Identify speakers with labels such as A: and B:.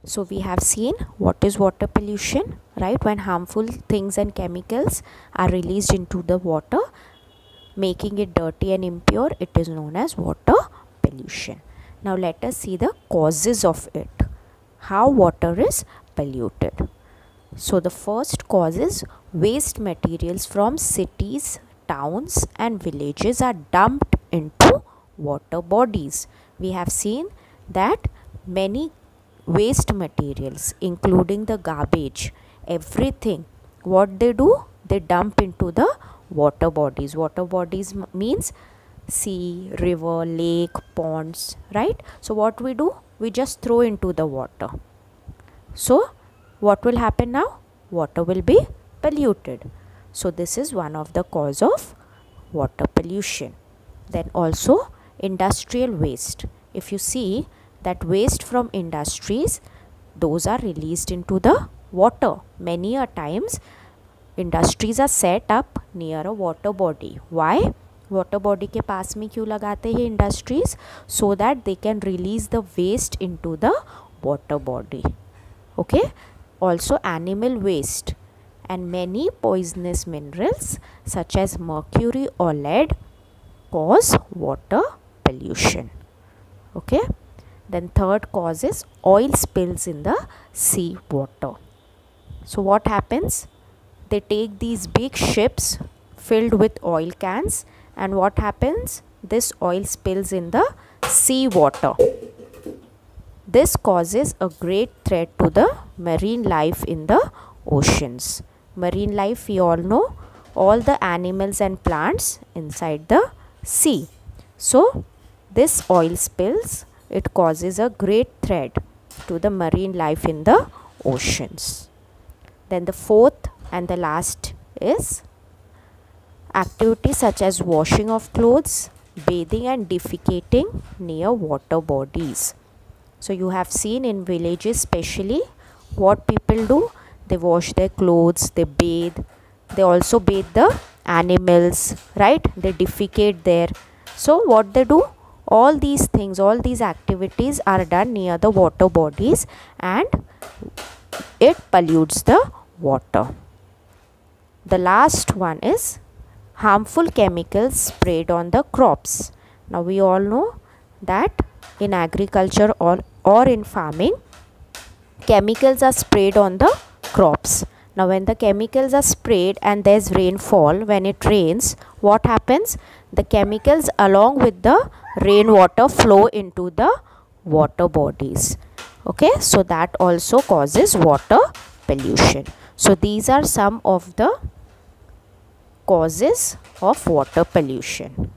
A: So we have seen what is water pollution, right? When harmful things and chemicals are released into the water, making it dirty and impure, it is known as water pollution. Now let us see the causes of it, how water is polluted. So the first cause is waste materials from cities, towns and villages are dumped into water bodies. We have seen that many waste materials, including the garbage, everything, what they do, they dump into the water bodies. Water bodies means sea, river, lake, ponds, right? So what we do, we just throw into the water. So what will happen now? Water will be polluted. So this is one of the cause of water pollution. Then also industrial waste. If you see that waste from industries, those are released into the water. Many a times industries are set up near a water body. Why? Water body के पास में क्यों लगाते हैं industries? So that they can release the waste into the water body. Okay. Also animal waste and many poisonous minerals such as mercury or lead cause water pollution. Okay. Then third cause is oil spills in the sea water. So what happens? They take these big ships filled with oil cans, and what happens? This oil spills in the sea water. This causes a great threat to the marine life in the oceans. Marine life, we all know, all the animals and plants inside the sea. So this oil spills, it causes a great threat to the marine life in the oceans. Then the fourth and the last is activities such as washing of clothes, bathing and defecating near water bodies. So you have seen in villages especially what people do. They wash their clothes, they bathe, they also bathe the animals, right? They defecate there. So what they do, all these things, all these activities are done near the water bodies and it pollutes the water. The last one is harmful chemicals sprayed on the crops. Now we all know that in agriculture or in farming, chemicals are sprayed on the crops. Now when the chemicals are sprayed and there's rainfall, when it rains, what happens? The chemicals along with the rainwater flow into the water bodies. Okay, so that also causes water pollution. So these are some of the causes of water pollution.